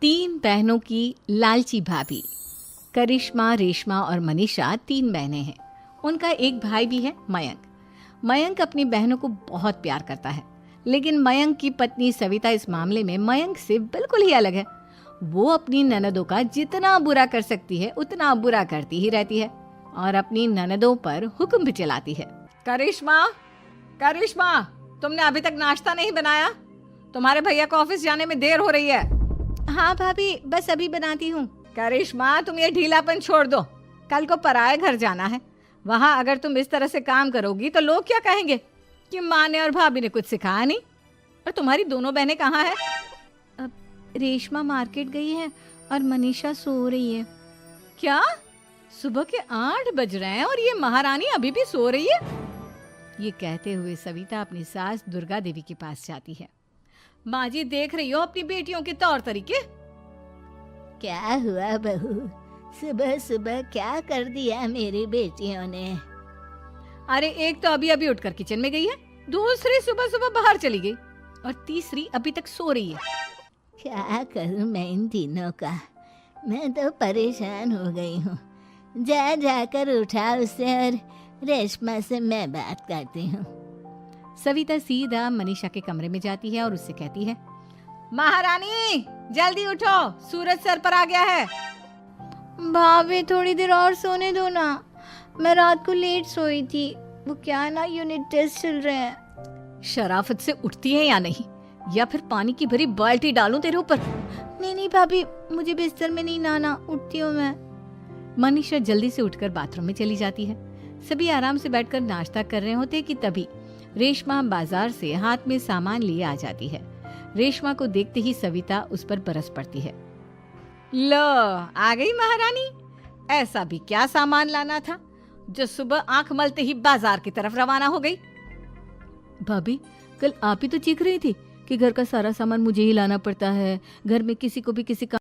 तीन बहनों की लालची भाभी। करिश्मा, रेशमा और मनीषा तीन बहनें हैं। उनका एक भाई भी है, मयंक। मयंक अपनी बहनों को बहुत प्यार करता है, लेकिन मयंक की पत्नी सविता इस मामले में मयंक से बिल्कुल ही अलग है। वो अपनी ननदों का जितना बुरा कर सकती है उतना बुरा करती ही रहती है और अपनी ननदों पर हुक्म भी चलाती है। करिश्मा, करिश्मा, तुमने अभी तक नाश्ता नहीं बनाया? तुम्हारे भैया को ऑफिस जाने में देर हो रही है। हाँ भाभी, बस अभी बनाती हूँ। करिश्मा, तुम ये ढीलापन छोड़ दो। कल को पराए घर जाना है। वहाँ अगर तुम इस तरह से काम करोगी तो लोग क्या कहेंगे कि माँ ने और भाभी ने कुछ सिखाया नहीं। और तुम्हारी दोनों बहनें कहाँ हैं? अब रेशमा मार्केट गई है और मनीषा सो रही है। क्या? सुबह के 8 बज रहे हैं और ये महारानी अभी भी सो रही है? ये कहते हुए सविता अपनी सास दुर्गा देवी के पास जाती है। माँ जी, देख रही हो अपनी बेटियों के तौर तरीके? क्या हुआ बहू, सुबह सुबह क्या कर दिया मेरी बेटियों ने? अरे एक तो अभी अभी उठकर किचन में गई है, दूसरी सुबह सुबह बाहर चली गई और तीसरी अभी तक सो रही है। क्या करूं मैं इन तीनों का, मैं तो परेशान हो गई हूँ। जा जाकर उठा उसे और रेशमा से मैं बात करती हूँ। सविता सीधा मनीषा के कमरे में जाती है और उससे कहती है, महारानी जल्दी उठो, सूरज सर पर आ गया है। भाभी थोड़ी देर और सोने दो ना, मैं रात को लेट सोई थी। वो क्या ना, यूनिट टेस्ट चल रहे हैं। शराफत से उठती है या नहीं, या फिर पानी की भरी बाल्टी डालूं तेरे ऊपर? नहीं नहीं भाभी, मुझे बिस्तर में नहीं लाना, उठती हूँ मैं। मनीषा जल्दी से उठकर बाथरूम में चली जाती है। सभी आराम से बैठकर नाश्ता कर रहे होते कि तभी रेशमा बाजार से हाथ में सामान लिए आ जाती है। रेशमा को देखते ही सविता उस पर बरस पड़ती है। लो, आ गई महारानी। ऐसा भी क्या सामान लाना था जो सुबह आंख मलते ही बाजार की तरफ रवाना हो गई? भाभी, कल आप ही तो चीख रही थी कि घर का सारा सामान मुझे ही लाना पड़ता है, घर में किसी को भी किसी का